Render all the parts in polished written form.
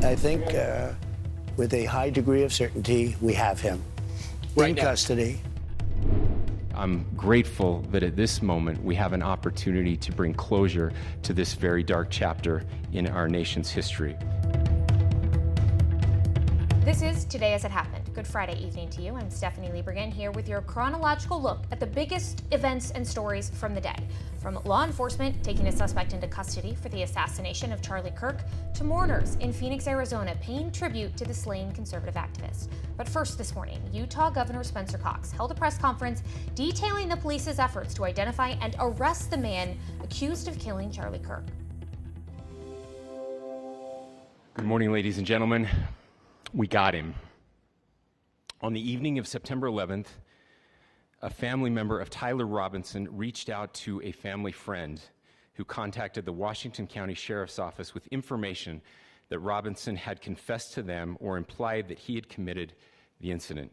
I think with a high degree of certainty, we have him in custody. I'm grateful that at this moment we have an opportunity to bring closure to this very dark chapter in our nation's history. This is Today As It Happened. Good Friday evening to you. I'm Stephanie Liebergan here with your chronological look at the biggest events and stories from the day. From law enforcement taking a suspect into custody for the assassination of Charlie Kirk to mourners in Phoenix, Arizona paying tribute to the slain conservative activist. But first this morning, Utah Governor Spencer Cox held a press conference detailing the police's efforts to identify and arrest the man accused of killing Charlie Kirk. Good morning, ladies and gentlemen. We got him. On the evening of September 11th, a family member of Tyler Robinson reached out to a family friend who contacted the Washington County Sheriff's Office with information that Robinson had confessed to them or implied that he had committed the incident.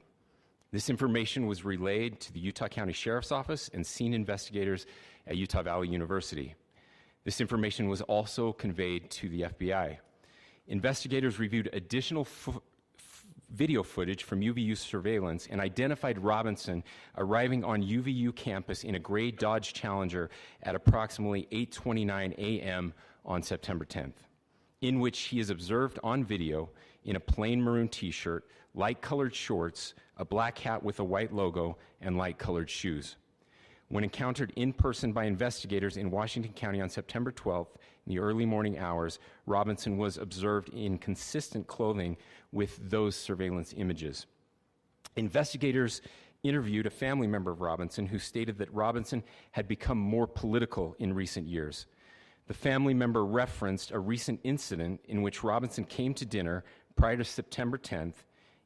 This information was relayed to the Utah County Sheriff's Office and scene investigators at Utah Valley University. This information was also conveyed to the FBI. Investigators reviewed additional video footage from UVU surveillance and identified Robinson arriving on UVU campus in a gray Dodge Challenger at approximately 8:29 a.m. on September 10th, in which he is observed on video in a plain maroon t-shirt, light-colored shorts, a black hat with a white logo, and light-colored shoes. When encountered in person by investigators in Washington County on September 12th, in the early morning hours, Robinson was observed in consistent clothing with those surveillance images. Investigators interviewed a family member of Robinson who stated that Robinson had become more political in recent years. The family member referenced a recent incident in which Robinson came to dinner prior to September 10th,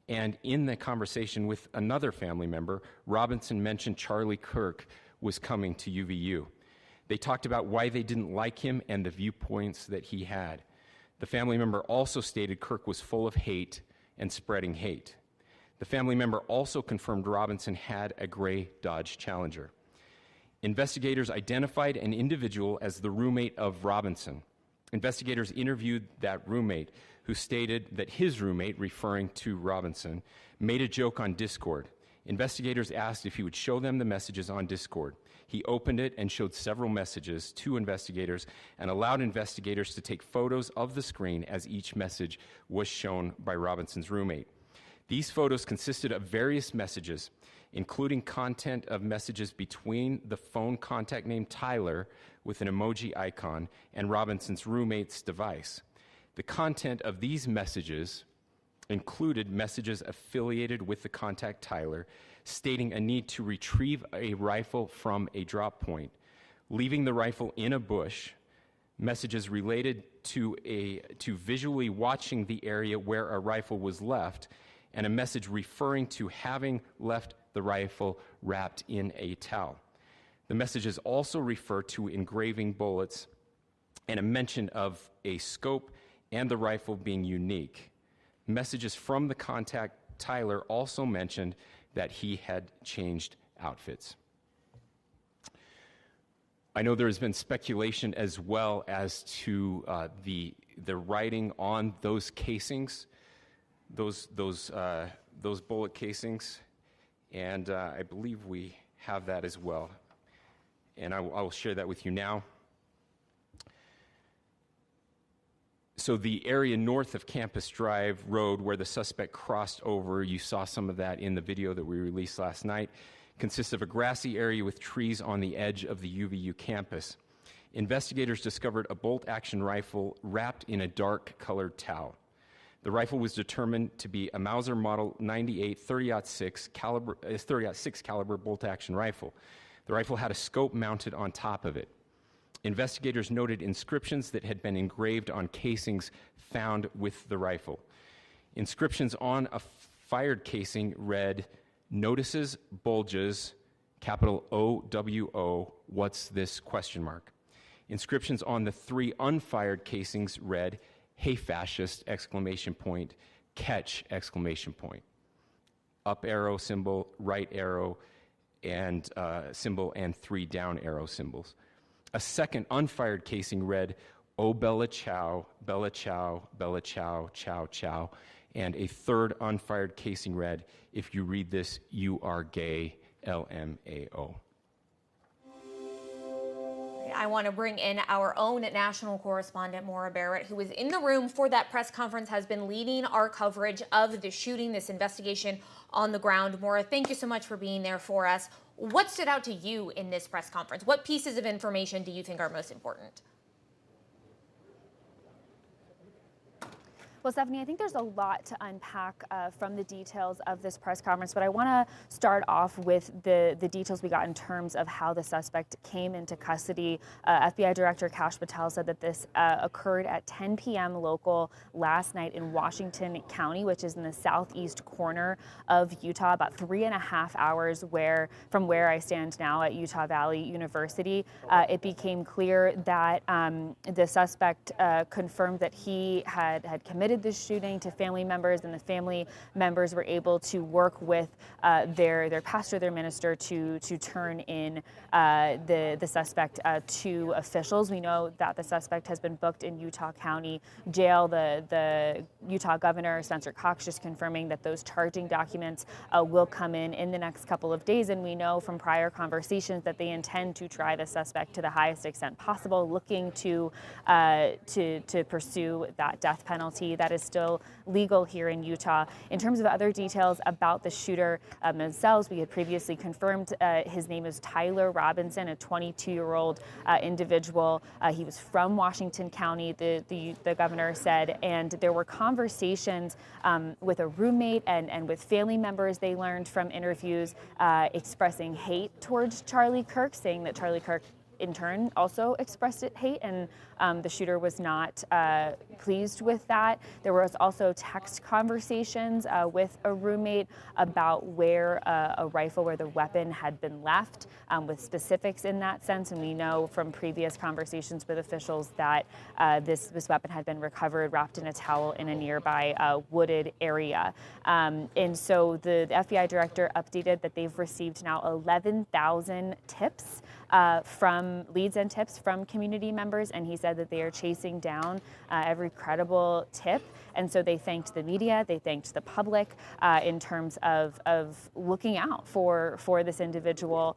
and in the conversation with another family member, Robinson mentioned Charlie Kirk was coming to UVU. They talked about why they didn't like him and the viewpoints that he had. The family member also stated Kirk was full of hate and spreading hate. The family member also confirmed Robinson had a gray Dodge Challenger. Investigators identified an individual as the roommate of Robinson. Investigators interviewed that roommate, who stated that his roommate, referring to Robinson, made a joke on Discord. Investigators asked if he would show them the messages on Discord. He opened it and showed several messages to investigators and allowed investigators to take photos of the screen as each message was shown by Robinson's roommate. These photos consisted of various messages, including content of messages between the phone contact name Tyler with an emoji icon and Robinson's roommate's device. The content of these messages included messages affiliated with the contact Tyler, stating a need to retrieve a rifle from a drop point, leaving the rifle in a bush, messages related to visually watching the area where a rifle was left, and a message referring to having left the rifle wrapped in a towel. The messages also refer to engraving bullets and a mention of a scope and the rifle being unique. Messages from the contact Tyler also mentioned that he had changed outfits. I know there has been speculation as well as to the writing on those casings, those bullet casings, and I believe we have that as well. And I will share that with you now. So the area north of Campus Drive Road where the suspect crossed over, you saw some of that in the video that we released last night, consists of a grassy area with trees on the edge of the UVU campus. Investigators discovered a bolt-action rifle wrapped in a dark-colored towel. The rifle was determined to be a Mauser Model 98 30-06 caliber bolt-action rifle. The rifle had a scope mounted on top of it. Investigators noted inscriptions that had been engraved on casings found with the rifle. Inscriptions on a fired casing read, "Notices, bulges, capital OWO, what's this, question mark." Inscriptions on the 3 unfired casings read, "Hey fascist, exclamation point, catch, exclamation point." Up arrow symbol, right arrow, and symbol, and 3 down arrow symbols. A second unfired casing read, "Oh, Bella Chow, Bella Chow, Bella Chow, Chow, Chow," and a third unfired casing read, "If you read this, you are gay, LMAO." I want to bring in our own national correspondent, Maura Barrett, who was in the room for that press conference, has been leading our coverage of the shooting, this investigation on the ground. Maura, thank you so much for being there for us. What stood out to you in this press conference? What pieces of information do you think are most important? Well, Stephanie, I think there's a lot to unpack from the details of this press conference, but I want to start off with the details we got in terms of how the suspect came into custody. FBI Director Kash Patel said that this occurred at 10 p.m. local last night in Washington County, which is in the southeast corner of Utah, about 3.5 hours from where I stand now at Utah Valley University. It became clear that the suspect confirmed that he had committed this shooting to family members, and the family members were able to work with their pastor, their minister, to turn in the suspect to officials. We know that the suspect has been booked in Utah County Jail. The Utah Governor, Spencer Cox, just confirming that those charging documents will come in the next couple of days, and we know from prior conversations that they intend to try the suspect to the highest extent possible, looking to pursue that death penalty that is still legal here in Utah. In terms of other details about the shooter themselves, we had previously confirmed his name is Tyler Robinson, a 22-year-old individual. He was from Washington County, the governor said, and there were conversations with a roommate and with family members they learned from interviews expressing hate towards Charlie Kirk, saying that Charlie Kirk in turn also expressed hate, and the shooter was not pleased with that. There was also text conversations with a roommate about where a rifle, where the weapon had been left, with specifics in that sense. And we know from previous conversations with officials that this weapon had been recovered wrapped in a towel in a nearby wooded area. And so the FBI director updated that they've received now 11,000 tips from leads and tips from community members, and he said that they are chasing down every credible tip. And so they thanked the media, they thanked the public in terms of looking out for this individual.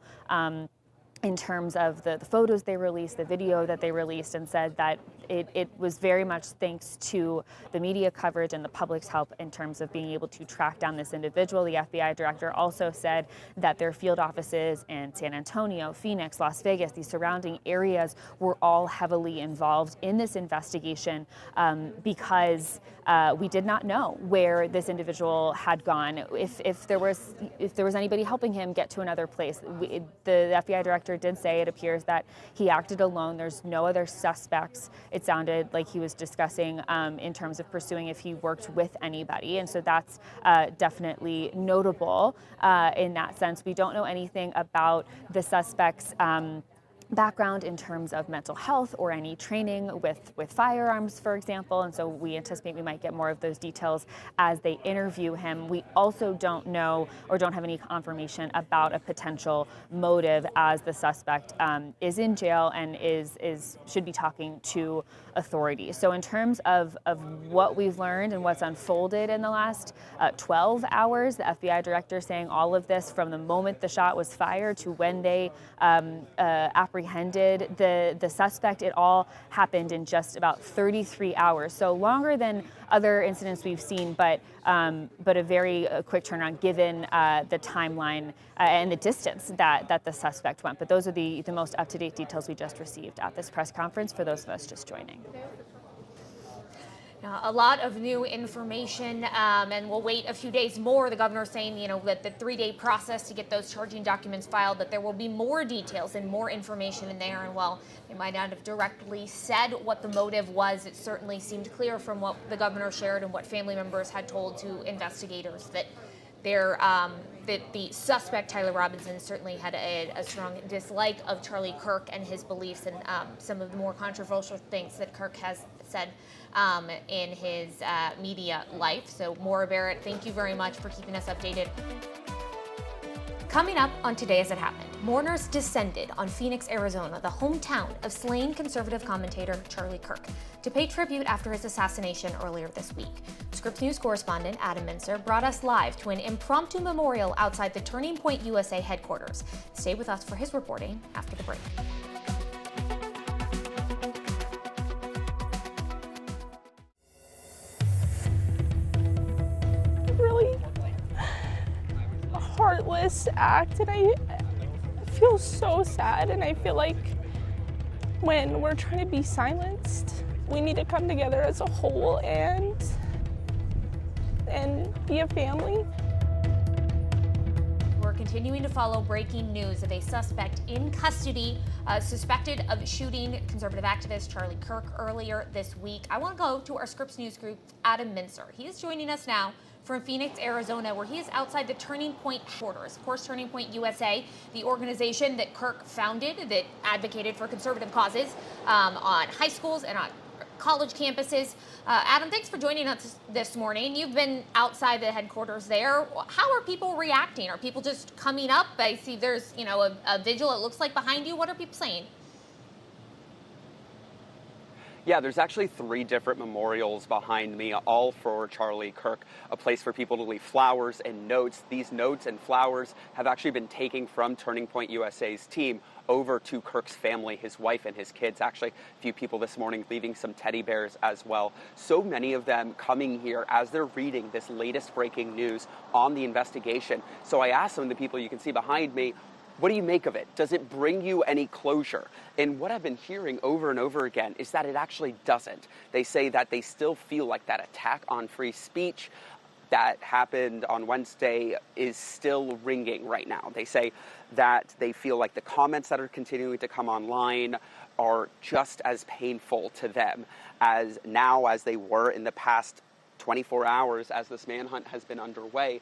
In terms of the photos they released, the video that they released, and said that it was very much thanks to the media coverage and the public's help in terms of being able to track down this individual. The FBI director also said that their field offices in San Antonio, Phoenix, Las Vegas, these surrounding areas were all heavily involved in this investigation because we did not know where this individual had gone. If there was anybody helping him get to another place, the FBI director did say it appears that he acted alone. There's no other suspects. It sounded like he was discussing in terms of pursuing if he worked with anybody. And so that's definitely notable in that sense. We don't know anything about the suspect's background in terms of mental health or any training with firearms, for example. And so we anticipate we might get more of those details as they interview him. We also don't know or don't have any confirmation about a potential motive, as the suspect is in jail and should be talking to authorities. So in terms of what we've learned and what's unfolded in the last 12 hours, the FBI director saying all of this from the moment the shot was fired to when they apprehended the suspect, it all happened in just about 33 hours. So longer than other incidents we've seen, but a very quick turnaround given the timeline and the distance that the suspect went. But those are the most up-to-date details we just received at this press conference for those of us just joining. A lot of new information, and we'll wait a few days more. The governor saying, that the 3-day process to get those charging documents filed, that there will be more details and more information in there. And while they might not have directly said what the motive was, it certainly seemed clear from what the governor shared and what family members had told to investigators that that the suspect, Tyler Robinson, certainly had a strong dislike of Charlie Kirk and his beliefs and some of the more controversial things that Kirk has said in his media life. So Maura Barrett, thank you very much for keeping us updated. Coming up on Today As It Happened, mourners descended on Phoenix, Arizona, the hometown of slain conservative commentator Charlie Kirk, to pay tribute after his assassination earlier this week. Scripps News correspondent Adam Mincer brought us live to an impromptu memorial outside the Turning Point USA headquarters. Stay with us for his reporting after the break. Really heartless act, and I feel so sad, and I feel like when we're trying to be silenced, we need to come together as a whole and be a family. We're continuing to follow breaking news of a suspect in custody, suspected of shooting conservative activist Charlie Kirk earlier this week. I want to go to our Scripps News Group, Adam Mincer. He is joining us now from Phoenix, Arizona, where he is outside the Turning Point headquarters. Of course, Turning Point USA, the organization that Kirk founded that advocated for conservative causes on high schools and on college campuses. Adam, thanks for joining us this morning. You've been outside the headquarters there. How are people reacting? Are people just coming up? I see there's, a vigil, it looks like, behind you. What are people saying? Yeah, there's actually 3 different memorials behind me, all for Charlie Kirk, a place for people to leave flowers and notes. These notes and flowers have actually been taken from Turning Point USA's team over to Kirk's family, his wife and his kids. Actually, a few people this morning leaving some teddy bears as well. So many of them coming here as they're reading this latest breaking news on the investigation. So I asked some of the people you can see behind me, what do you make of it? Does it bring you any closure? And what I've been hearing over and over again is that it actually doesn't. They say that they still feel like that attack on free speech that happened on Wednesday is still ringing right now. They say that they feel like the comments that are continuing to come online are just as painful to them as they were in the past 24 hours as this manhunt has been underway.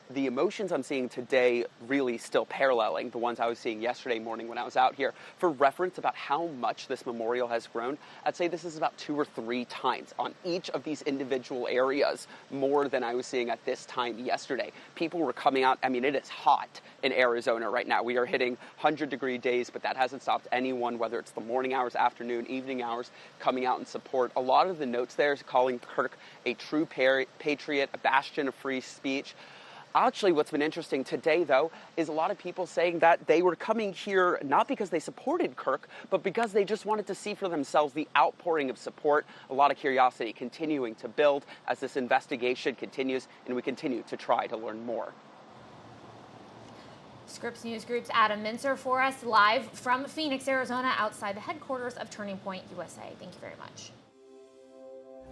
The emotions I'm seeing today really still paralleling the ones I was seeing yesterday morning when I was out here. For reference about how much this memorial has grown, I'd say this is about 2 or 3 times on each of these individual areas more than I was seeing at this time yesterday. People were coming out. I mean, it is hot in Arizona right now. We are hitting 100-degree days, but that hasn't stopped anyone, whether it's the morning hours, afternoon, evening hours, coming out in support. A lot of the notes there is calling Kirk a true patriot, a bastion of free speech. Actually, what's been interesting today, though, is a lot of people saying that they were coming here not because they supported Kirk, but because they just wanted to see for themselves the outpouring of support. A lot of curiosity continuing to build as this investigation continues, and we continue to try to learn more. Scripps News Group's Adam Mincer for us live from Phoenix, Arizona, outside the headquarters of Turning Point USA. Thank you very much.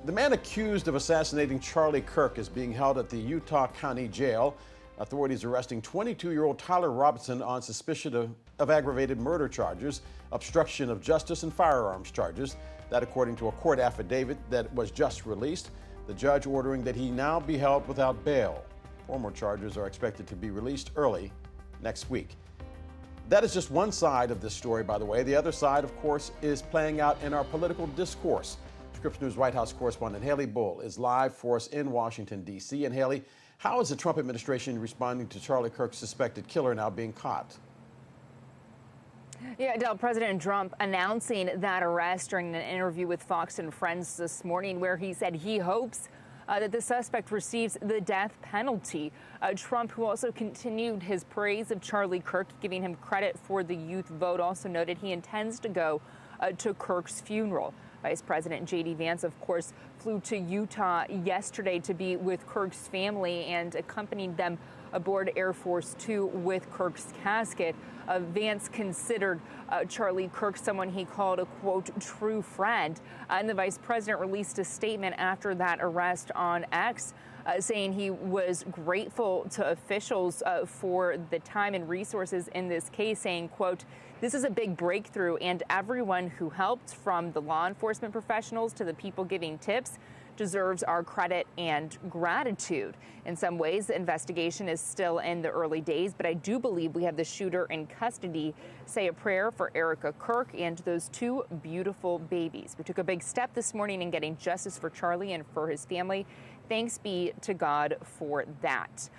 The man accused of assassinating Charlie Kirk is being held at the Utah County Jail. Authorities arresting 22-year-old Tyler Robinson on suspicion of aggravated murder charges, obstruction of justice, and firearms charges. That according to a court affidavit that was just released. The judge ordering that he now be held without bail. 4 more charges are expected to be released early next week. That is just one side of this story, by the way. The other side, of course, is playing out in our political discourse. Scripps News White House correspondent Haley Bull is live for us in Washington, D.C. And Haley, how is the Trump administration responding to Charlie Kirk's suspected killer now being caught? Yeah, Adele, President Trump announcing that arrest during an interview with Fox and Friends this morning, where he said he hopes that the suspect receives the death penalty. Trump, who also continued his praise of Charlie Kirk, giving him credit for the youth vote, also noted he intends to go to Kirk's funeral. Vice President J.D. Vance, of course, flew to Utah yesterday to be with Kirk's family and accompanied them aboard Air Force Two with Kirk's casket. Vance considered Charlie Kirk someone he called a, quote, true friend. And the vice president released a statement after that arrest on X, saying he was grateful to officials for the time and resources in this case, saying, quote, this is a big breakthrough, and everyone who helped, from the law enforcement professionals to the people giving tips, deserves our credit and gratitude. In some ways, the investigation is still in the early days, but I do believe we have the shooter in custody. Say a prayer for Erica Kirk and those 2 beautiful babies. We took a big step this morning in getting justice for Charlie and for his family. Thanks be to God for that.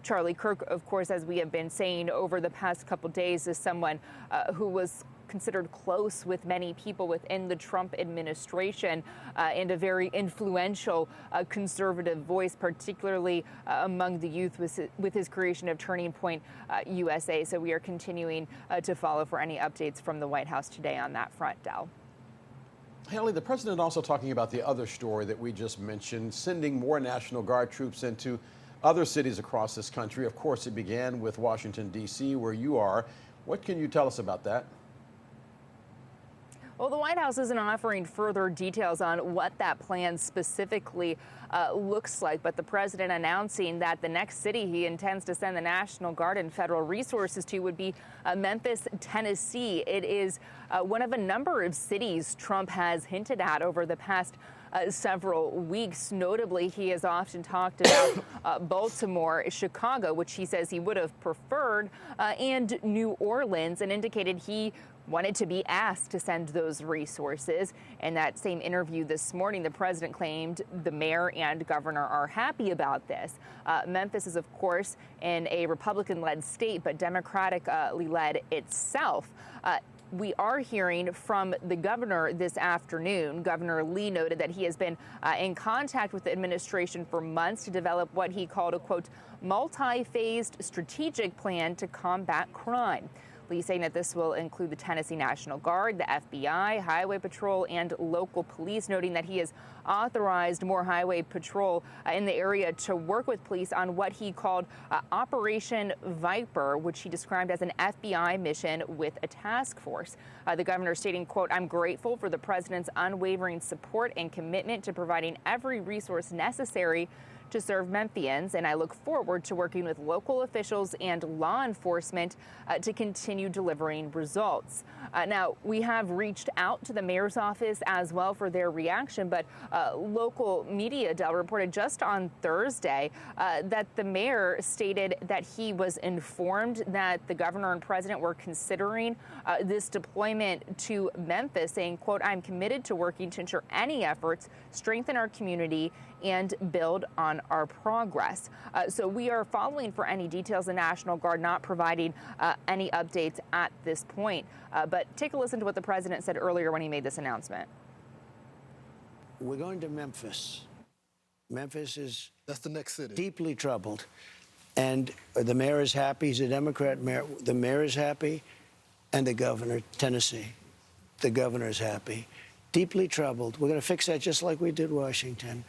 Charlie Kirk, of course, as we have been saying over the past couple days, is someone who was considered close with many people within the Trump administration and a very influential conservative voice, particularly among the youth with his creation of Turning Point USA. So we are continuing to follow for any updates from the White House today on that front, Del. Haley, the president also talking about the other story that we just mentioned, sending more National Guard troops into other cities across this country. Of course, it began with Washington, D.C., where you are. What can you tell us about that? Well, the White House isn't offering further details on what that plan specifically looks like, but the president announcing that the next city he intends to send the National Guard and federal resources to would be Memphis, Tennessee. It is one of a number of cities Trump has hinted at over the past several weeks. Notably, he has often talked about Baltimore, Chicago, which he says he would have preferred, and New Orleans, and indicated he wanted to be asked to send those resources. In that same interview this morning, the president claimed the mayor and governor are happy about this. Memphis is, of course, in a Republican-led state, but Democratically led itself. We are hearing from the governor this afternoon. Governor Lee noted that he has been in contact with the administration for months to develop what he called a, quote, multi-phased strategic plan to combat crime. Lee saying that this will include the Tennessee National Guard, the FBI, Highway Patrol, and local police, noting that he has authorized more Highway Patrol in the area to work with police on what he called Operation Viper, which he described as an FBI mission with a task force. The governor stating, quote, I'm grateful for the president's unwavering support and commitment to providing every resource necessary to serve Memphians, and I look forward to working with local officials and law enforcement to continue delivering results. Now, we have reached out to the mayor's office as well for their reaction, but local media, Del, reported just on Thursday that the mayor stated that he was informed that the governor and president were considering this deployment to Memphis, saying, quote, I'm committed to working to ensure any efforts strengthen our community and build on our progress. So we are following for any details. The National Guard not providing any updates at this point. But take a listen to what the president said earlier when he made this announcement. We're going to Memphis. Memphis is That's the next city. Deeply troubled. And the mayor is happy. He's a Democrat mayor. The mayor is happy. And the governor, Tennessee, the governor is happy. Deeply troubled. We're going to fix that just like we did Washington.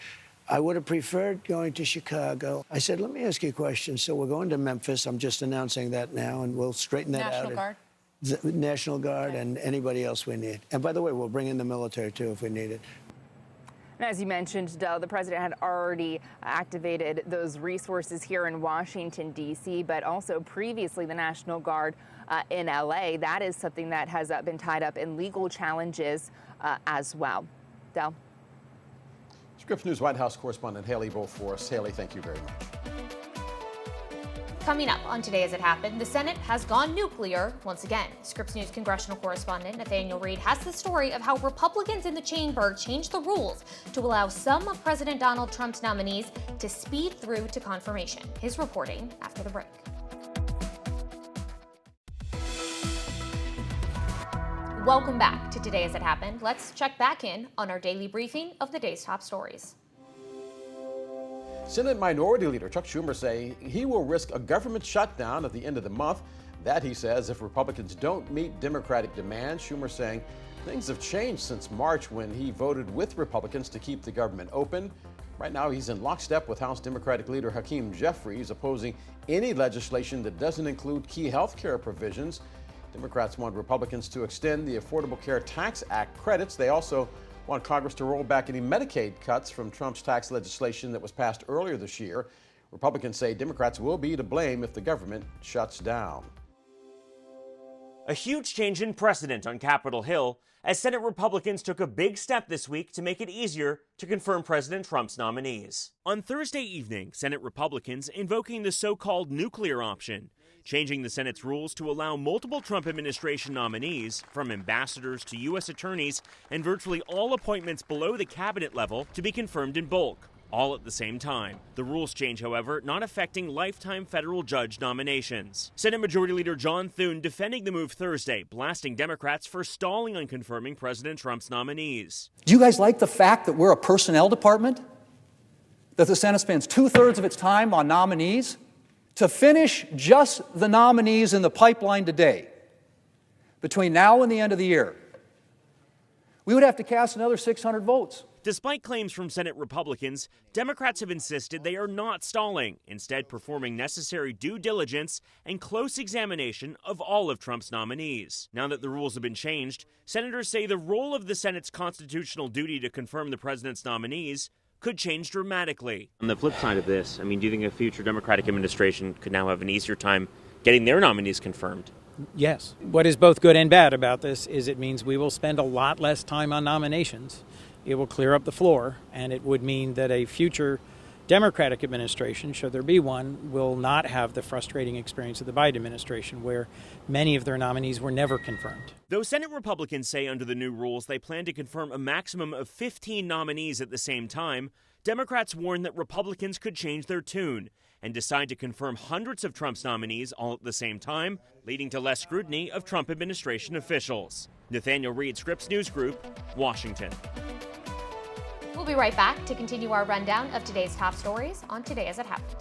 I would have preferred going to Chicago. I said, let me ask you a question. So we're going to Memphis. I'm just announcing that now, and we'll straighten that out. National Guard? National Guard and anybody else we need. And by the way, we'll bring in the military, too, if we need it. And as you mentioned, Del, the president had already activated those resources here in Washington, D.C., but also previously the National Guard in L.A. That is something that has been tied up in legal challenges as well. Del? Scripps News White House correspondent Haley Beauforce. Haley, thank you very much. Coming up on Today As It Happened, the Senate has gone nuclear once again. Scripps News congressional correspondent Nathaniel Reed has the story of how Republicans in the chamber changed the rules to allow some of President Donald Trump's nominees to speed through to confirmation. His reporting after the break. Welcome back to Today As It Happened. Let's check back in on our daily briefing of the day's top stories. Senate Minority Leader Chuck Schumer say he will risk a government shutdown at the end of the month. That, he says, if Republicans don't meet Democratic demands. Schumer saying things have changed since March when he voted with Republicans to keep the government open. Right now, he's in lockstep with House Democratic Leader Hakeem Jeffries, opposing any legislation that doesn't include key health care provisions. Democrats want Republicans to extend the Affordable Care Tax Act credits. They also want Congress to roll back any Medicaid cuts from Trump's tax legislation that was passed earlier this year. Republicans say Democrats will be to blame if the government shuts down. A huge change in precedent on Capitol Hill as Senate Republicans took a big step this week to make it easier to confirm President Trump's nominees. On Thursday evening, Senate Republicans invoking the so-called nuclear option, changing the Senate's rules to allow multiple Trump administration nominees, from ambassadors to U.S. attorneys and virtually all appointments below the cabinet level, to be confirmed in bulk. all at the same time. The rules change, however, not affecting lifetime federal judge nominations. Senate Majority Leader John Thune defending the move Thursday, blasting Democrats for stalling on confirming President Trump's nominees. Do you guys like the fact that we're a personnel department? That the Senate spends 2/3 of its time on nominees? To finish just the nominees in the pipeline today, between now and the end of the year, we would have to cast another 600 votes. Despite claims from Senate Republicans, Democrats have insisted they are not stalling, instead performing necessary due diligence and close examination of all of Trump's nominees. Now that the rules have been changed, senators say the role of the Senate's constitutional duty to confirm the president's nominees could change dramatically. On the flip side of this, I mean, do you think a future Democratic administration could now have an easier time getting their nominees confirmed? Yes. What is both good and bad about this is it means we will spend a lot less time on nominations. It will clear up the floor, and it would mean that a future Democratic administration, should there be one, will not have the frustrating experience of the Biden administration, where many of their nominees were never confirmed. Though Senate Republicans say under the new rules they plan to confirm a maximum of 15 nominees at the same time, Democrats warn that Republicans could change their tune and decide to confirm hundreds of Trump's nominees all at the same time, leading to less scrutiny of Trump administration officials. Nathaniel Reed, Scripps News Group, Washington. We'll be right back to continue our rundown of today's top stories on Today As It Happened.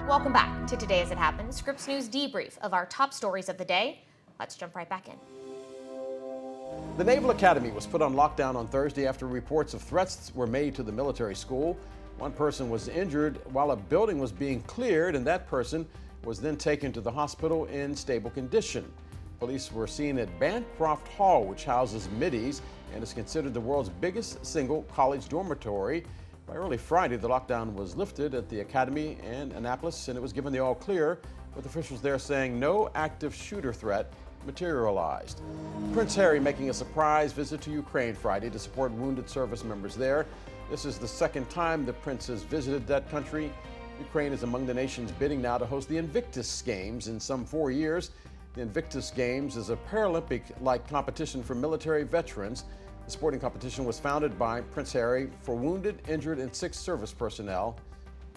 Welcome back to Today As It Happened, Scripps News debrief of our top stories of the day. Let's jump right back in. The Naval Academy was put on lockdown on Thursday after reports of threats were made to the military school. One person was injured while a building was being cleared, and that person was then taken to the hospital in stable condition. Police were seen at Bancroft Hall, which houses middies and is considered the world's biggest single college dormitory. By early Friday, the lockdown was lifted at the Academy in Annapolis, and it was given the all clear, with officials there saying no active shooter threat materialized. Prince Harry making a surprise visit to Ukraine Friday to support wounded service members there. This is the second time the prince has visited that country. Ukraine is among the nations bidding now to host the Invictus Games in some 4 years. The Invictus Games is a Paralympic-like competition for military veterans. The sporting competition was founded by Prince Harry for wounded, injured, and sick service personnel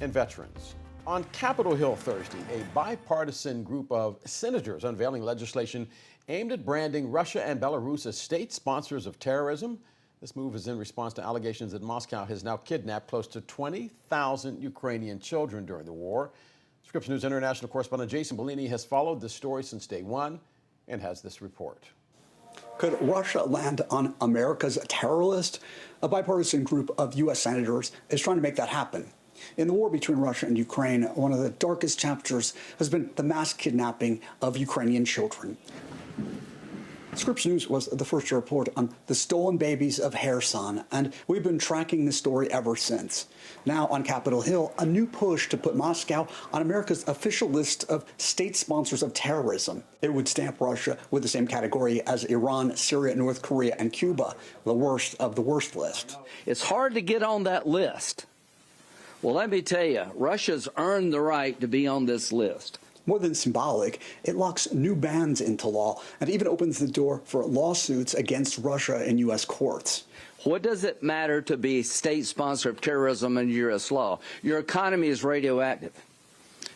and veterans. On Capitol Hill Thursday, a bipartisan group of senators unveiling legislation aimed at branding Russia and Belarus as state sponsors of terrorism. This move is in response to allegations that Moscow has now kidnapped close to 20,000 Ukrainian children during the war. Scripps News international correspondent Jason Bellini has followed this story since day one and has this report. Could Russia land on America's terror list? A bipartisan group of U.S. senators is trying to make that happen. In the war between Russia and Ukraine, one of the darkest chapters has been the mass kidnapping of Ukrainian children. Scripps News was the first to report on the stolen babies of Kherson, and we've been tracking the story ever since. Now on Capitol Hill, a new push to put Moscow on America's official list of state sponsors of terrorism. It would stamp Russia with the same category as Iran, Syria, North Korea, and Cuba, the worst of the worst list. It's hard to get on that list. Well, let me tell you, Russia's earned the right to be on this list. More than symbolic, it locks new bans into law and even opens the door for lawsuits against Russia in U.S. courts. What does it matter to be state sponsor of terrorism under U.S. law? Your economy is radioactive.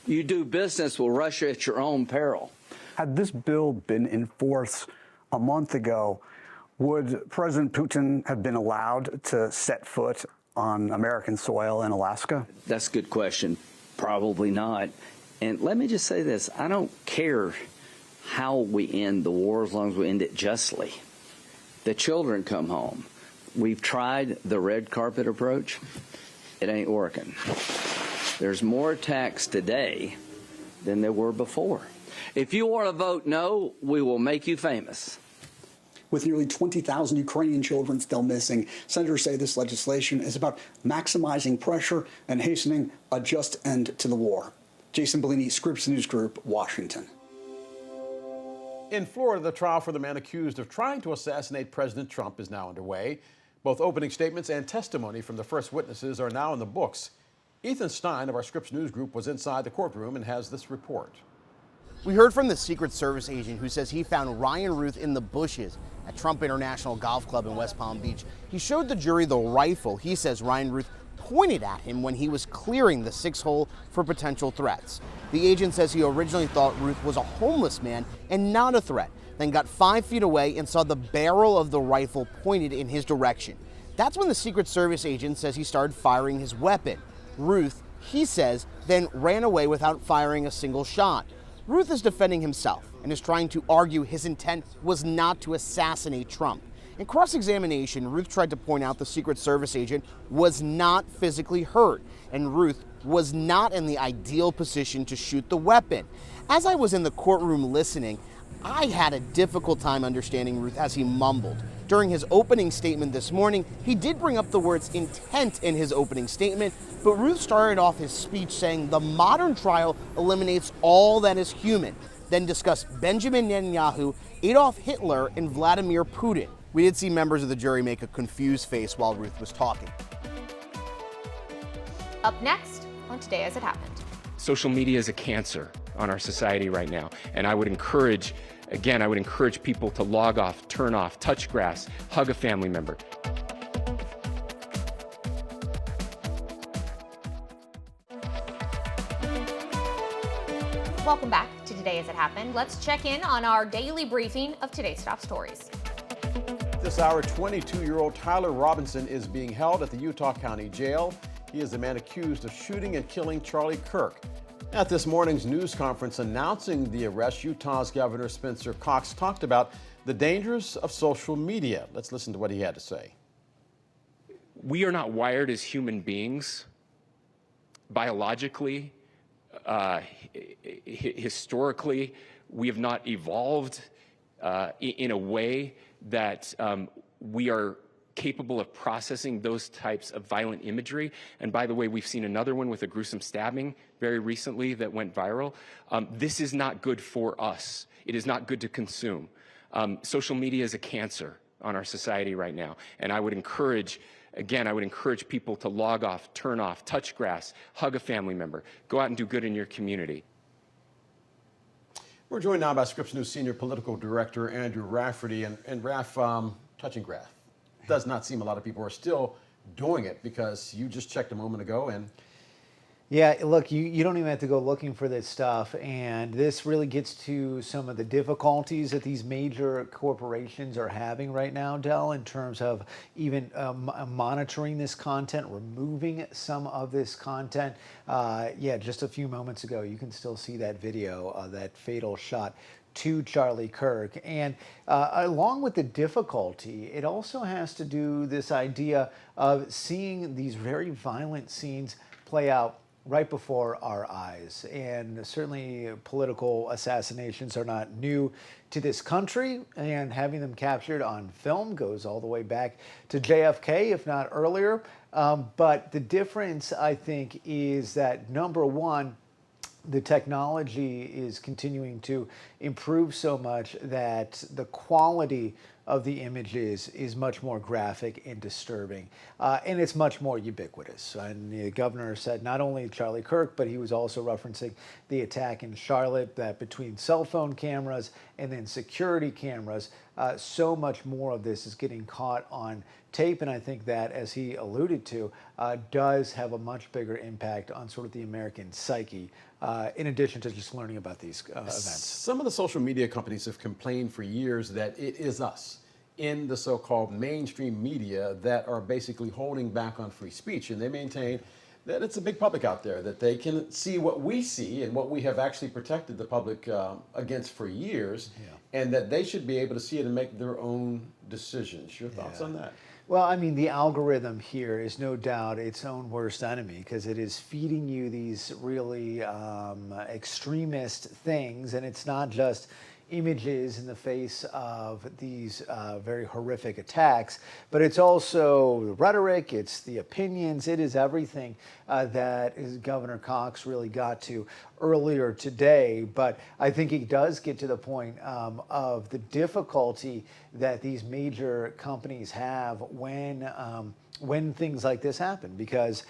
You do business with Russia at your own peril. Had this bill been in force a month ago, would President Putin have been allowed to set foot on American soil in Alaska? That's a good question. Probably not. And let me just say this. I don't care how we end the war as long as we end it justly. The children come home. We've tried the red carpet approach. It ain't working. There's more attacks today than there were before. If you want to vote no, we will make you famous. With nearly 20,000 Ukrainian children still missing, senators say this legislation is about maximizing pressure and hastening a just end to the war. Jason Bellini, Scripps News Group, Washington. In Florida, the trial for the man accused of trying to assassinate President Trump is now underway. Both opening statements and testimony from the first witnesses are now in the books. Ethan Stein of our Scripps News Group was inside the courtroom and has this report. We heard from the Secret Service agent who says he found Ryan Ruth in the bushes at Trump International Golf Club in West Palm Beach. He showed the jury the rifle he says Ryan Ruth pointed at him when he was clearing the 6-hole for potential threats. The agent says he originally thought Ruth was a homeless man and not a threat, then got 5 feet away and saw the barrel of the rifle pointed in his direction. That's when the Secret Service agent says he started firing his weapon. Ruth, he says, then ran away without firing a single shot. Ruth is defending himself and is trying to argue his intent was not to assassinate Trump. In cross-examination, Ruth tried to point out the Secret Service agent was not physically hurt, and Ruth was not in the ideal position to shoot the weapon. As I was in the courtroom listening, I had a difficult time understanding Ruth as he mumbled. During his opening statement this morning, he did bring up the words intent in his opening statement, but Ruth started off his speech saying the modern trial eliminates all that is human, then discussed Benjamin Netanyahu, Adolf Hitler, and Vladimir Putin. We did see members of the jury make a confused face while Ruth was talking. Up next on Today As It Happened. Social media is a cancer on our society right now, and I would encourage people to log off, turn off, touch grass, hug a family member. Welcome back to Today As It Happened. Let's check in on our daily briefing of today's top stories. This hour, 22-year-old Tyler Robinson is being held at the Utah County Jail. He is the man accused of shooting and killing Charlie Kirk. At this morning's news conference announcing the arrest, Utah's Governor Spencer Cox talked about the dangers of social media. Let's listen to what he had to say. We are not wired as human beings biologically, historically. We have not evolved in a way that we are capable of processing those types of violent imagery. And by the way, we've seen another one with a gruesome stabbing very recently that went viral. This is not good for us. It is not good to consume. Social media is a cancer on our society right now. And I would encourage people to log off, turn off, touch grass, hug a family member, go out and do good in your community. We're joined now by Scripps News Senior Political Director Andrew Rafferty. And Raf, touching grass. Does not seem a lot of people are still doing it because you just checked a moment ago and yeah, look, you don't even have to go looking for this stuff, and this really gets to some of the difficulties that these major corporations are having right now, Del, in terms of even monitoring this content, removing some of this content. Yeah, just a few moments ago, you can still see that video, that fatal shot to Charlie Kirk. And along with the difficulty, it also has to do this idea of seeing these very violent scenes play out right before our eyes. And certainly political assassinations are not new to this country, and having them captured on film goes all the way back to JFK, if not earlier. But the difference, I think, is that number one, the technology is continuing to improve so much that the quality of the images is much more graphic and disturbing, and it's much more ubiquitous. And the governor said not only Charlie Kirk, but he was also referencing the attack in Charlotte, that between cell phone cameras and then security cameras, so much more of this is getting caught on tape. And I think that, as he alluded to, does have a much bigger impact on sort of the American psyche, in addition to just learning about these events. Some of the social media companies have complained for years that it is us in the so-called mainstream media that are basically holding back on free speech. And they maintain that it's a big public out there, that they can see what we see and what we have actually protected the public against for years, and that they should be able to see it and make their own decisions. Your thoughts on that? Well, I mean, the algorithm here is no doubt its own worst enemy, because it is feeding you these really extremist things, and it's not just images in the face of these very horrific attacks, but it's also the rhetoric, it's the opinions, it is everything that Governor Cox really got to earlier today. But I think it does get to the point of the difficulty that these major companies have when when things like this happen, because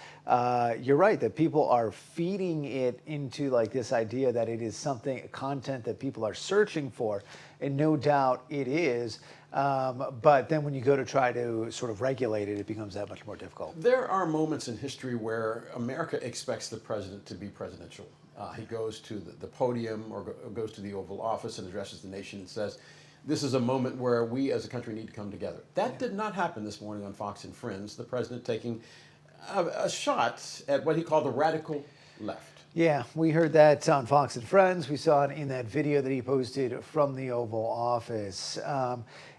you're right that people are feeding it into like this idea that it is something, content that people are searching for, and no doubt it is. But then when you go to try to sort of regulate it, it becomes that much more difficult. There are moments in history where America expects the president to be presidential. He goes to the podium or goes to the Oval Office and addresses the nation and says, this is a moment where we as a country need to come together. That did not happen this morning on Fox and Friends, the president taking a shot at what he called the radical left. Yeah, we heard that on Fox and Friends. We saw it in that video that he posted from the Oval Office.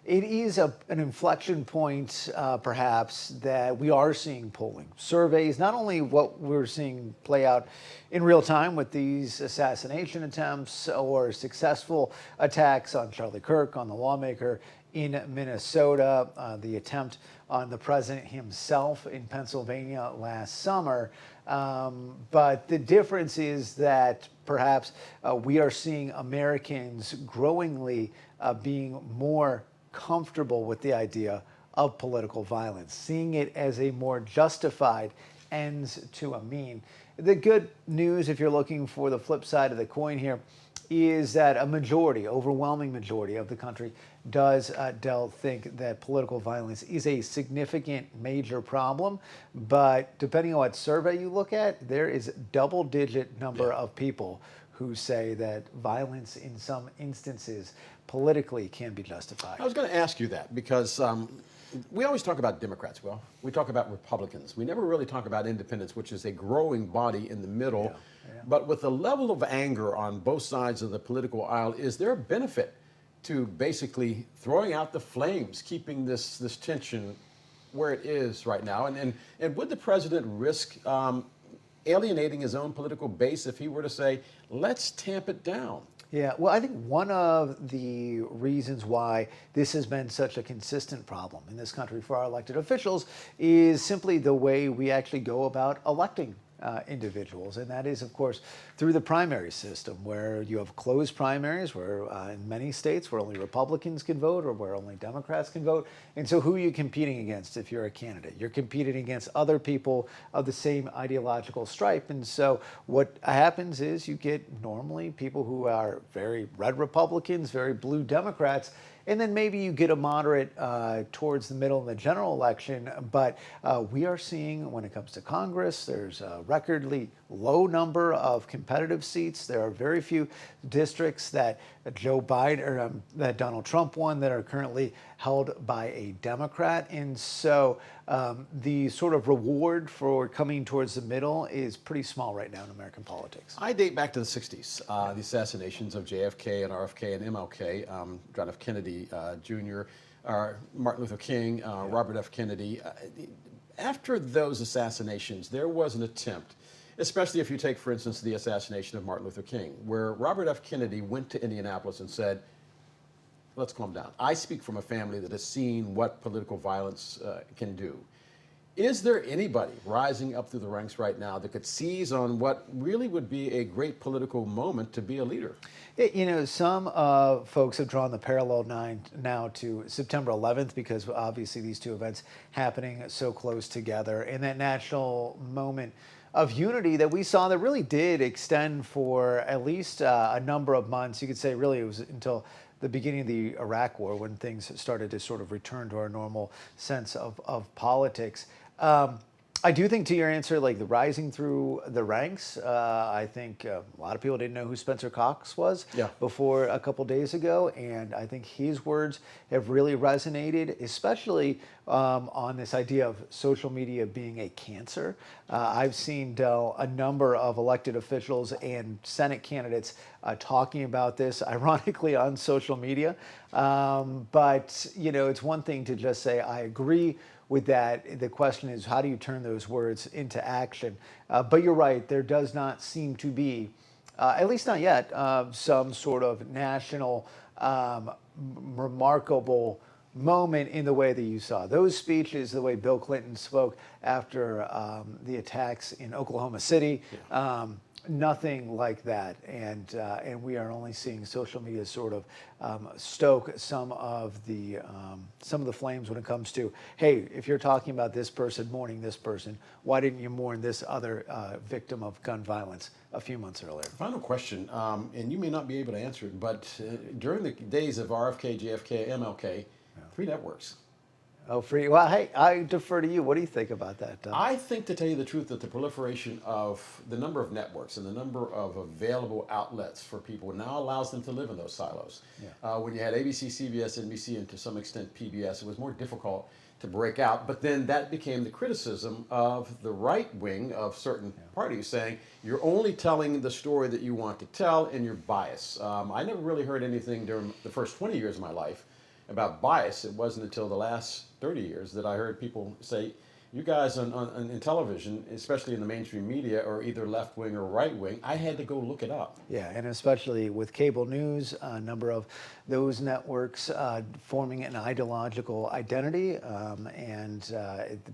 It is an inflection point, perhaps, that we are seeing polling. Surveys, not only what we're seeing play out in real time with these assassination attempts or successful attacks on Charlie Kirk, on the lawmaker in Minnesota, the attempt on the president himself in Pennsylvania last summer. But the difference is that perhaps we are seeing Americans growingly being more comfortable with the idea of political violence, seeing it as a more justified ends to a mean. The good news, if you're looking for the flip side of the coin here, is that a majority, overwhelming majority of the country does think that political violence is a significant major problem. But depending on what survey you look at, there is a double-digit number of people who say that violence in some instances politically can be justified. I was going to ask you that because we always talk about Democrats. Well, we talk about Republicans. We never really talk about independents, which is a growing body in the middle. But with the level of anger on both sides of the political aisle, is there a benefit to basically throwing out the flames, keeping this tension where it is right now? And would the president risk alienating his own political base if he were to say, let's tamp it down? Yeah, well, I think one of the reasons why this has been such a consistent problem in this country for our elected officials is simply the way we actually go about electing individuals. And that is, of course, through the primary system, where you have closed primaries, where in many states where only Republicans can vote or where only Democrats can vote. And so who are you competing against if you're a candidate? You're competing against other people of the same ideological stripe. And so what happens is you get normally people who are very red Republicans, very blue Democrats, and then maybe you get a moderate towards the middle in the general election. But we are seeing, when it comes to Congress, there's a recordly low number of competitive seats. There are very few districts that Joe Biden or that Donald Trump won that are currently held by a Democrat. And so the sort of reward for coming towards the middle is pretty small right now in American politics. I date back to the 60s, the assassinations of JFK and RFK and MLK, John F. Kennedy Jr., Martin Luther King, Robert F. Kennedy. After those assassinations, there was an attempt, especially if you take, for instance, the assassination of Martin Luther King, where Robert F. Kennedy went to Indianapolis and said, let's calm down. I speak from a family that has seen what political violence can do. Is there anybody rising up through the ranks right now that could seize on what really would be a great political moment to be a leader? You know, some folks have drawn the parallel now to September 11th because obviously these two events happening so close together, and that national moment of unity that we saw that really did extend for at least a number of months. You could say really it was until the beginning of the Iraq War when things started to sort of return to our normal sense of politics. I do think, to your answer, like the rising through the ranks, I think a lot of people didn't know who Spencer Cox was before a couple days ago. And I think his words have really resonated, especially on this idea of social media being a cancer. I've seen, Del, a number of elected officials and Senate candidates talking about this, ironically, on social media. But, you know, it's one thing to just say, I agree with that. The question is, how do you turn those words into action? But you're right, there does not seem to be, at least not yet, some sort of national remarkable moment in the way that you saw. Those speeches, the way Bill Clinton spoke after the attacks in Oklahoma City, nothing like that. And we are only seeing social media sort of stoke some of the flames when it comes to, hey, if you're talking about this person mourning this person, why didn't you mourn this other victim of gun violence a few months earlier? Final question, and you may not be able to answer it, but during the days of RFK, JFK, MLK, 3 networks. Oh, free. Well, hey, I defer to you. What do you think about that? I think, to tell you the truth, that the proliferation of the number of networks and the number of available outlets for people now allows them to live in those silos. Yeah. When you had ABC, CBS, NBC, and to some extent PBS, it was more difficult to break out. But then that became the criticism of the right wing of certain parties, saying you're only telling the story that you want to tell and you're biased. I never really heard anything during the first 20 years of my life about bias. It wasn't until the last 30 years that I heard people say, you guys in television, especially in the mainstream media, are either left wing or right wing. I had to go look it up. Yeah, and especially with cable news, a number of those networks forming an ideological identity.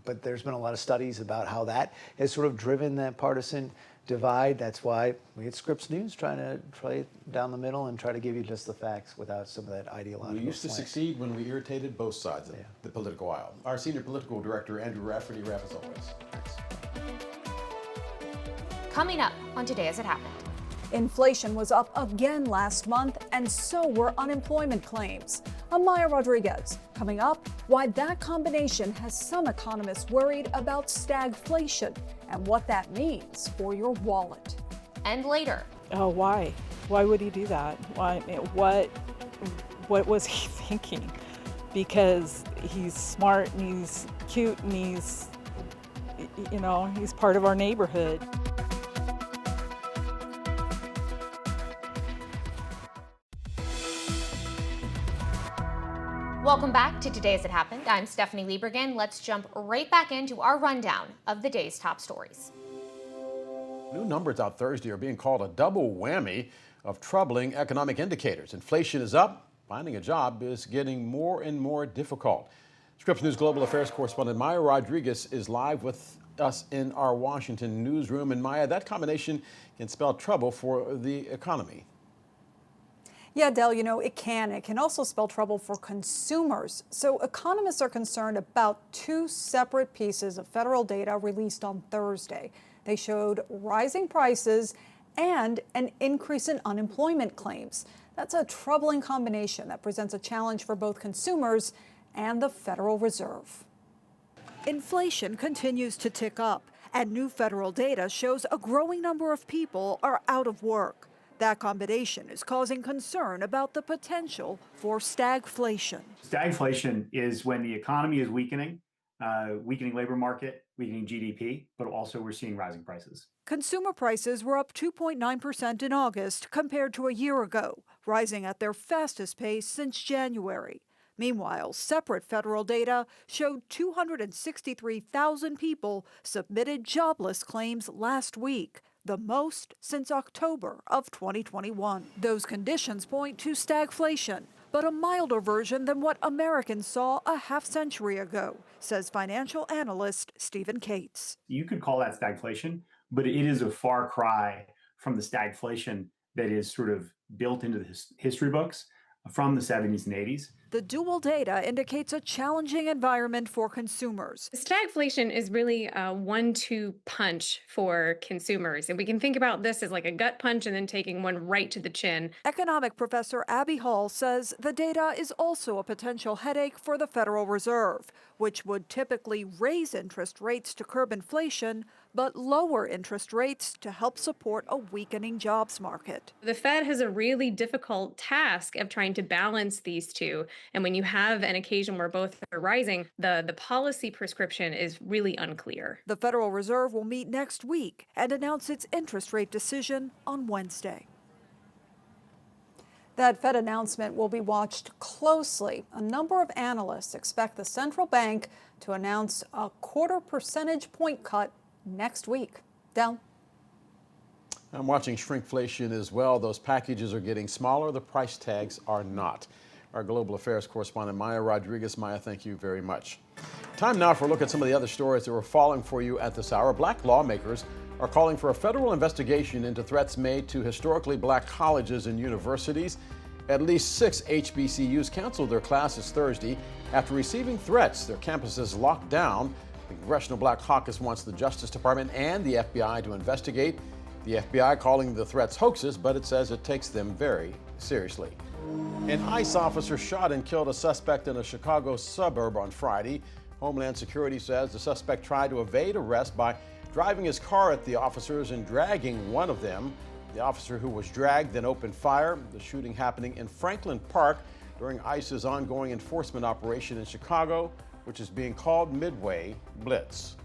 But there's been a lot of studies about how that has sort of driven that partisan divide. That's why we at Scripps News trying to play down the middle and try to give you just the facts without some of that ideological We used to slant. succeed when we irritated both sides of the political aisle. Our senior political director, Andrew Rafferty, wrap as always. Thanks. Coming up on Today As It Happened. Inflation was up again last month, and so were unemployment claims. I'm Maya Rodriguez. Coming up, why that combination has some economists worried about stagflation and what that means for your wallet. And later. Oh, why? Why would he do that? Why? What was he thinking? Because he's smart and he's cute and he's part of our neighborhood. Welcome back to Today As It Happened. I'm Stephanie Liebergen. Let's jump right back into our rundown of the day's top stories. New numbers out Thursday are being called a double whammy of troubling economic indicators. Inflation is up. Finding a job is getting more and more difficult. Scripps News Global Affairs correspondent Maya Rodriguez is live with us in our Washington newsroom. And Maya, that combination can spell trouble for the economy. Yeah, Del, it can. It can also spell trouble for consumers. So economists are concerned about 2 separate pieces of federal data released on Thursday. They showed rising prices and an increase in unemployment claims. That's a troubling combination that presents a challenge for both consumers and the Federal Reserve. Inflation continues to tick up, and new federal data shows a growing number of people are out of work. That combination is causing concern about the potential for stagflation. Stagflation is when the economy is weakening, weakening labor market, weakening GDP, but also we're seeing rising prices. Consumer prices were up 2.9% in August compared to a year ago, rising at their fastest pace since January. Meanwhile, separate federal data showed 263,000 people submitted jobless claims last week, the most since October of 2021. Those conditions point to stagflation, but a milder version than what Americans saw a half-century ago, says financial analyst Stephen Cates. You could call that stagflation, but it is a far cry from the stagflation that is sort of built into the history books from the 70s and 80s. The dual data indicates a challenging environment for consumers. Stagflation is really a 1-2 punch for consumers. And we can think about this as like a gut punch and then taking one right to the chin. Economic professor Abby Hall says the data is also a potential headache for the Federal Reserve, which would typically raise interest rates to curb inflation, but lower interest rates to help support a weakening jobs market. The Fed has a really difficult task of trying to balance these two. And when you have an occasion where both are rising, the policy prescription is really unclear. The Federal Reserve will meet next week and announce its interest rate decision on Wednesday. That Fed announcement will be watched closely. A number of analysts expect the central bank to announce a 1/4 percentage point cut next week. Del? I'm watching shrinkflation as well. Those packages are getting smaller. The price tags are not. our global affairs correspondent, Maya Rodriguez. Maya, thank you very much. Time now for a look at some of the other stories that we're following for you at this hour. Black lawmakers are calling for a federal investigation into threats made to historically black colleges and universities. At least 6 HBCUs canceled their classes Thursday after receiving threats. Their campuses locked down. The Congressional Black Caucus wants the Justice Department and the FBI to investigate. The FBI calling the threats hoaxes, but it says it takes them very seriously. An ICE officer shot and killed a suspect in a Chicago suburb on Friday. Homeland Security says the suspect tried to evade arrest by driving his car at the officers and dragging one of them. The officer who was dragged then opened fire. The shooting happening in Franklin Park during ICE's ongoing enforcement operation in Chicago, which is being called Midway Blitz.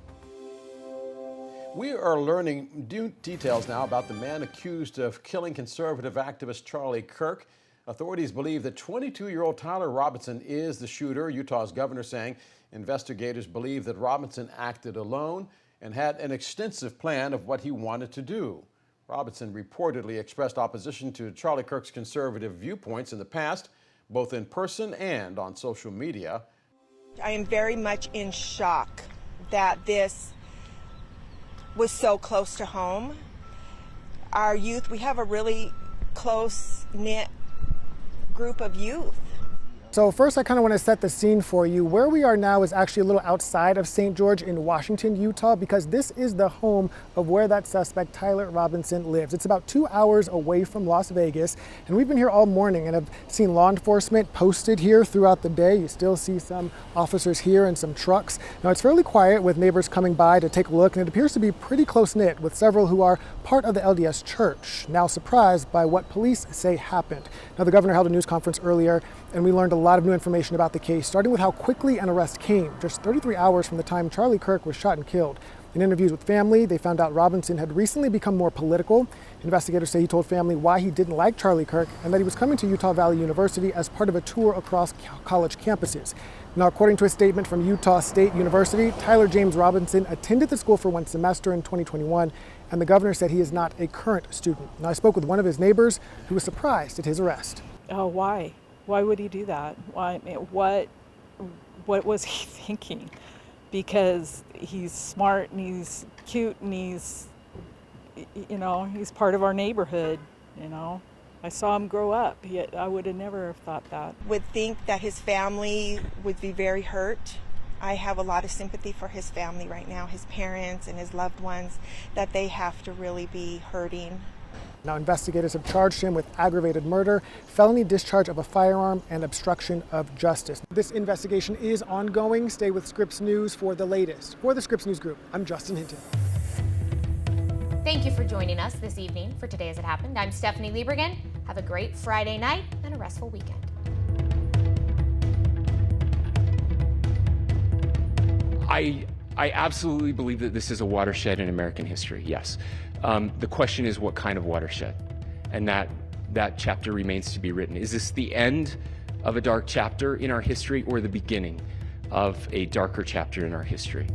We are learning new details now about the man accused of killing conservative activist Charlie Kirk. Authorities believe that 22-year-old Tyler Robinson is the shooter. Utah's governor saying investigators believe that Robinson acted alone and had an extensive plan of what he wanted to do. Robinson reportedly expressed opposition to Charlie Kirk's conservative viewpoints in the past, both in person and on social media. I am very much in shock that this was so close to home. Our youth, we have a really close-knit group of youth. So first, I kind of want to set the scene for you. Where we are now is actually a little outside of St. George in Washington, Utah, because this is the home of where that suspect, Tyler Robinson, lives. It's about 2 hours away from Las Vegas, and we've been here all morning and have seen law enforcement posted here throughout the day. You still see some officers here and some trucks. Now, it's fairly quiet with neighbors coming by to take a look, and it appears to be pretty close-knit with several who are part of the LDS Church, now surprised by what police say happened. Now, the governor held a news conference earlier, and we learned a lot of new information about the case, starting with how quickly an arrest came, just 33 hours from the time Charlie Kirk was shot and killed. In interviews with family, they found out Robinson had recently become more political. Investigators say he told family why he didn't like Charlie Kirk and that he was coming to Utah Valley University as part of a tour across college campuses. Now, according to a statement from Utah State University, Tyler James Robinson attended the school for one semester in 2021, and the governor said he is not a current student. Now, I spoke with one of his neighbors who was surprised at his arrest. Oh, why? Why would he do that? Why? What was he thinking? Because he's smart and he's cute and he's part of our neighborhood, I saw him grow up. I would have never have thought that. Would think that his family would be very hurt. I have a lot of sympathy for his family right now, his parents and his loved ones, that they have to really be hurting. Now, investigators have charged him with aggravated murder, felony discharge of a firearm, and obstruction of justice. This investigation is ongoing. Stay with Scripps News for the latest. For the Scripps News Group, I'm Justin Hinton. Thank you for joining us this evening for Today As It Happened. I'm Stephanie Liebergen. Have a great Friday night and a restful weekend. I absolutely believe that this is a watershed in American history, yes. The question is what kind of watershed? And that chapter remains to be written. Is this the end of a dark chapter in our history or the beginning of a darker chapter in our history?